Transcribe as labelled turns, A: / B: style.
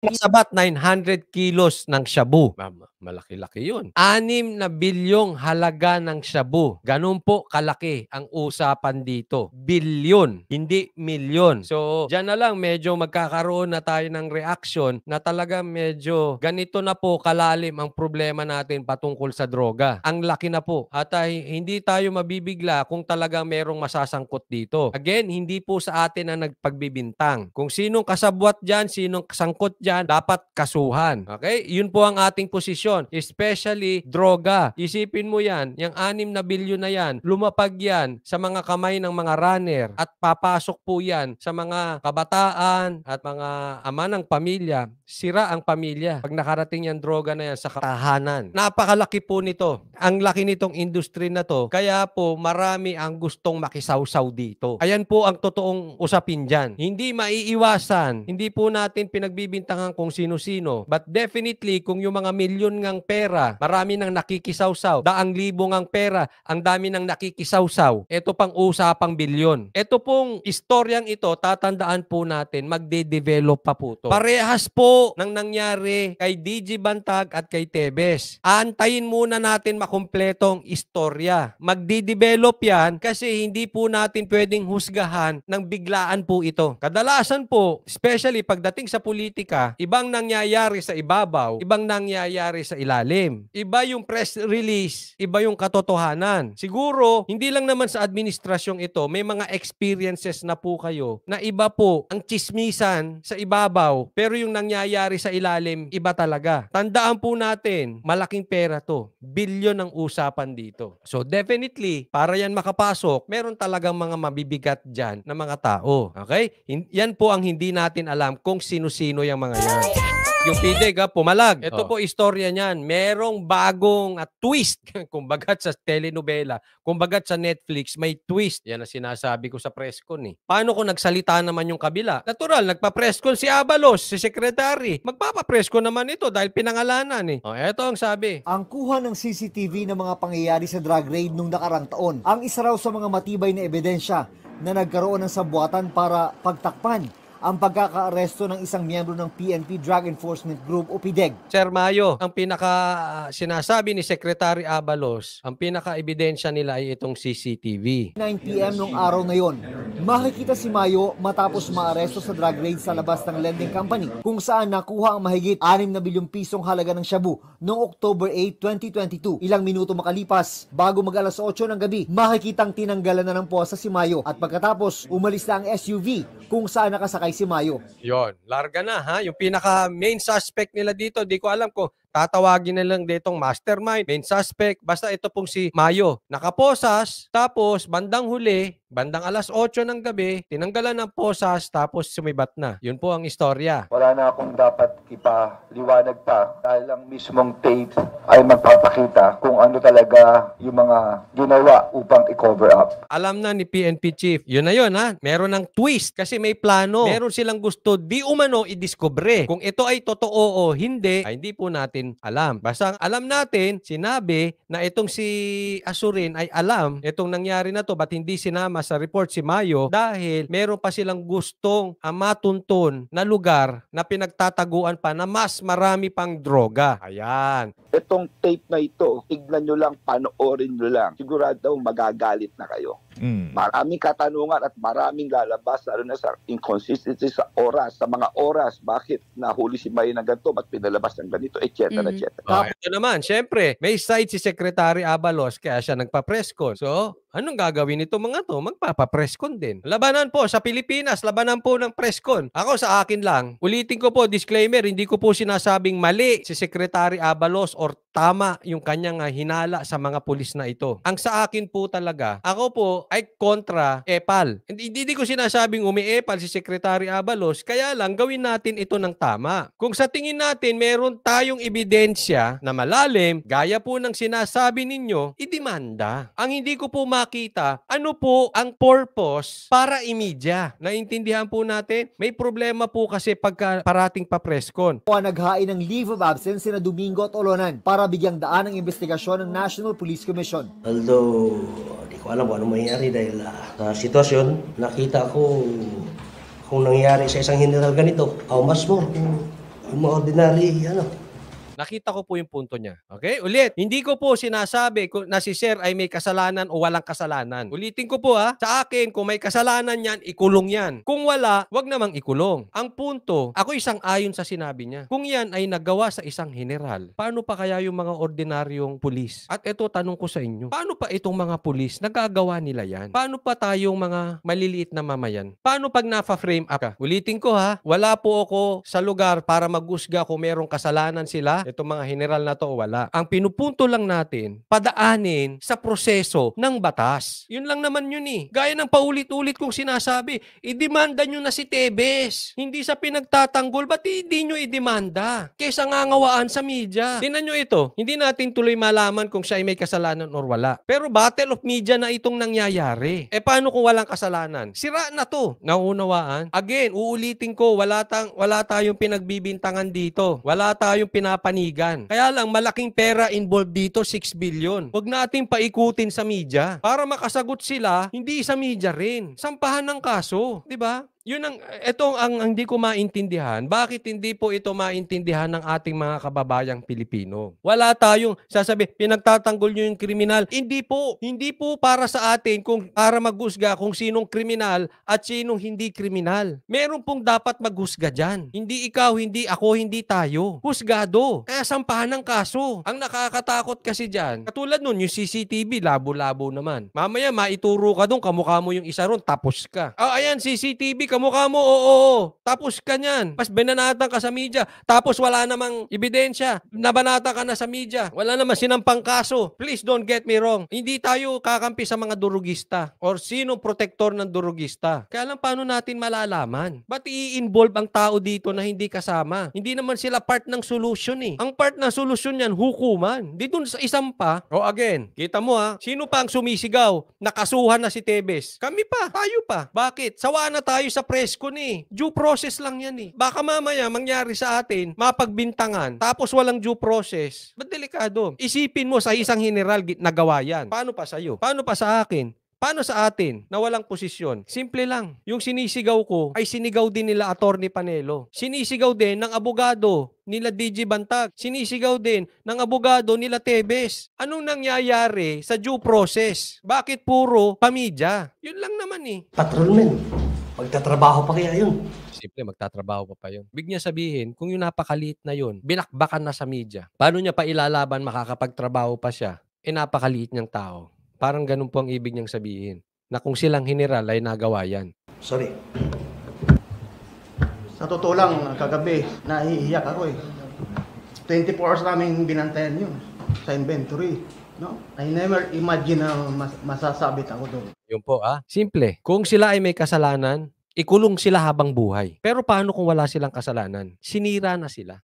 A: Sabat 900 kilos ng shabu. Malaki-laki yun. 6 na bilyong halaga ng shabu. Ganun po kalaki ang usapan dito. Bilyon, hindi milyon. So, dyan na lang medyo magkakaroon na tayo ng reaction na talaga medyo ganito na po kalalim ang problema natin patungkol sa droga. Ang laki na po. At hindi tayo mabibigla kung talagang merong masasangkot dito. Again, hindi po sa atin ang nagpagbibintang. Kung sinong kasabwat dyan, sinong kasangkot dyan, dapat kasuhan. Okay? Yun po ang ating posisyon. Especially droga. Isipin mo yan, yung 6 na bilyon na yan, lumapag yan sa mga kamay ng mga runner at papasok po yan sa mga kabataan at mga ama ng pamilya. Sira ang pamilya pag nakarating yung droga na yan sa tahanan. Napakalaki po nito. Ang laki nitong industry na to. Kaya po marami ang gustong makisawsaw dito. Ayan po ang totoong usapin dyan. Hindi maiiwasan. Hindi po natin pinagbibintangan kung sino-sino. But definitely, kung yung mga milyon ngang pera, marami nang nakikisawsaw, daang libo ngang pera, ang dami nang nakikisawsaw. Ito pang usapang bilyon. Ito pong istoryang ito, tatandaan po natin, magde-develop pa po to. Parehas po ng nangyari kay DJ Bantag at kay Tebes. Antayin muna natin makumpletong istorya. Magde-develop yan kasi hindi po natin pwedeng husgahan ng biglaan po ito. Kadalasan po, especially pagdating sa politika, ibang nangyayari sa ibabaw, ibang nangyayari sa ilalim. Iba yung press release, iba yung katotohanan. Siguro, hindi lang naman sa administrasyong ito, may mga experiences na po kayo na iba po ang chismisan sa ibabaw, pero yung nangyayari sa ilalim, iba talaga. Tandaan po natin, malaking pera to. Bilyon ang usapan dito. So definitely, para yan makapasok, meron talagang mga mabibigat dyan na mga tao. Okay? Yan po ang hindi natin alam kung sino-sino yung mga yan. Yung PDEG, pumalag. Ito po istorya niyan. Merong bagong twist. Kumbagat sa telenovela, kumbagat sa Netflix, may twist. Yan ang sinasabi ko sa presscon. Paano kung nagsalita naman yung kabila? Natural, nagpa-presscon si Abalos, si secretary. Magpapa-presscon naman ito dahil pinangalanan. Ito ang sabi.
B: Ang kuha ng CCTV ng mga pangyayari sa drug raid nung nakarang taon, ang isa raw sa mga matibay na ebidensya na nagkaroon ng sabuatan para pagtakpan ang pagkakaaresto ng isang miyembro ng PNP Drug Enforcement Group o PDEG.
A: Sir Mayo, ang sinasabi ni Secretary Abalos, ang pinaka-ebidensya nila ay itong CCTV.
B: 9 PM nung araw na yon, makikita si Mayo matapos maaresto sa drug raid sa labas ng lending company kung saan nakuha ang mahigit 6 na bilyong pisong halaga ng shabu noong October 8, 2022. Ilang minuto makalipas, bago mag-alas 8 ng gabi, makikitang tinanggalan na ng posa si Mayo at pagkatapos umalis na ang SUV kung saan nakasakay si Mayo.
A: Yon, larga na ha. Yung pinaka main suspect nila dito, di ko alam kung tatawagin na lang ditong mastermind, main suspect, basta ito pong si Mayo. Nakaposas, tapos bandang huli, bandang alas 8 ng gabi, tinanggalan ng posas, tapos sumibat na. Yun po ang istorya.
C: Wala na akong dapat ipaliwanag pa dahil ang mismong tape ay magpapakita kung ano talaga yung mga ginawa upang i-cover up.
A: Alam na ni PNP Chief, yun na yun ha. Meron ng twist kasi may plano. Meron silang gusto di umano i-discover. Kung ito ay totoo o hindi, ay hindi po natin alam. Basta alam natin, sinabi na itong si Asurin ay alam itong nangyari na to, ba't hindi sinama sa report si Mayo dahil meron pa silang gustong matuntun na lugar na pinagtataguan pa na mas marami pang droga. Ayan.
D: Itong tape na ito, tignan nyo lang, panoorin nyo lang. Sigurado magagalit na kayo. Maraming katanungan at maraming lalabas, lalo na sa inconsistency sa oras, sa mga oras, bakit nahuli si Mayo ng ganito, ba't pinalabas ng ganito, etc. etc.
A: Ito naman, syempre, may side si Secretary Abalos kaya siya nagpa-presscon. So, anong gagawin nito mga to? Magpapa-presscon din. Labanan po sa Pilipinas, labanan po ng presscon. Ako sa akin lang, ulitin ko po, disclaimer, hindi ko po sinasabing mali si Secretary Abalos or tama yung kanyang hinala sa mga pulis na ito. Ang sa akin po talaga, ako po ay kontra epal. Hindi ko sinasabing umi-epal si Secretary Abalos, kaya lang gawin natin ito ng tama. Kung sa tingin natin meron tayong ebidensya na malalim, gaya po ng sinasabi ninyo, idemanda. Ang hindi ko po makita, ano po ang purpose para imedya? Naintindihan po natin, may problema po kasi pagka parating pa presscon.
B: Naghain ng leave of absence sina Domingo at Olonan para bigyang daan ang investigasyon ng National Police Commission.
E: Although, di ko alam kung ano mangyayari dahil sa sitwasyon, nakita ko kung nangyayari sa isang general ganito, how much more kung Yung mga ordinary,
A: Nakita ko po yung punto niya. Okay? Ulit, hindi ko po sinasabi na si Sir ay may kasalanan o walang kasalanan. Ulitin ko po sa akin, kung may kasalanan yan, ikulong yan. Kung wala, wag namang ikulong. Ang punto, ako isang ayon sa sinabi niya. Kung yan ay nagawa sa isang general, paano pa kaya yung mga ordinaryong pulis? At ito, tanong ko sa inyo, paano pa itong mga pulis, nagagawa nila yan? Paano pa tayong mga maliliit na mamayan? Paano pag na-frame up ka? Ulitin ko wala po ako sa lugar para mag-usga kung merong kasalanan sila. Itong mga general na to, wala. Ang pinupunto lang natin, padaanin sa proseso ng batas. Yun lang naman yun Gaya ng paulit-ulit kong sinasabi, idemanda nyo na si Tebes. Hindi sa pinagtatanggol, ba't hindi nyo idemanda? Kesa ngangawaan sa media. Tingnan nyo ito, hindi natin tuloy malaman kung siya ay may kasalanan or wala. Pero battle of media na itong nangyayari. Paano kung walang kasalanan? Sira na to. Nauunawaan? Again, uulitin ko, wala tayong pinagbibintangan dito. Wala tayong pinapanigan. Kaya lang, malaking pera involved dito, 6 billion. Huwag nating paikutin sa media. Para makasagot sila, hindi sa media rin. Sampahan ng kaso. Diba? Yun ang hindi ko maintindihan. Bakit hindi po ito maintindihan ng ating mga kababayang Pilipino? Wala tayong sasabi, pinagtatanggol nyo yung kriminal. Hindi po para sa atin para maghusga kung sinong kriminal at sinong hindi kriminal. Meron pong dapat maghusga dyan. Hindi ikaw, hindi ako, hindi tayo. Husgado. Kaya sampahan ng kaso. Ang nakakatakot kasi dyan, katulad nun, yung CCTV, labo-labo naman. Mamaya, maituro ka dun, kamukha mo yung isa ron, tapos ka. Ayan, CCTV, kamukha mo, oo. Tapos ka niyan. Pas binanatan ka sa media. Tapos wala namang ebidensya. Nabanata ka na sa media. Wala namang sinampang kaso. Please don't get me wrong. Hindi tayo kakampi sa mga durugista or sino protektor ng durugista. Kaya lang paano natin malalaman? Ba't i-involve ang tao dito na hindi kasama? Hindi naman sila part ng solution Ang part ng solution yan, hukuman. Di dun sa isang pa. O again, kita mo sino pa ang sumisigaw? Nakasuhan na si Tebes. Kami pa, tayo pa. Bakit? Sawa na tayo sa presko Due process lang yan Baka mamaya mangyari sa atin, mapagbintangan, tapos walang due process. Ba't delikado? Isipin mo sa isang general nagawa yan. Paano pa sa'yo? Paano pa sa akin? Paano sa atin na walang posisyon? Simple lang. Yung sinisigaw ko ay sinigaw din nila Attorney Panelo. Sinisigaw din ng abogado nila DJ Bantag. Sinisigaw din ng abogado nila Tebes. Anong nangyayari sa due process? Bakit puro pamidya? Yun lang naman
E: patrolman. Magtatrabaho pa kaya yun?
A: Simple, magtatrabaho pa yun. Ibig niya sabihin, kung yung napakaliit na yun, binakbakan na sa media, paano niya pa ilalaban makakapagtrabaho pa siya? Napakaliit niyang tao. Parang ganun po ang ibig niyang sabihin. Na kung silang general ay nagawa yan.
E: Sorry.
F: Sa totoo lang, kagabi, nahihiyak ako 24 hours namin binantayan yun sa inventory. No? I never imagine na masasabit ako doon.
A: Yun po Simple. Kung sila ay may kasalanan, ikulong sila habang buhay. Pero paano kung wala silang kasalanan? Sinira na sila.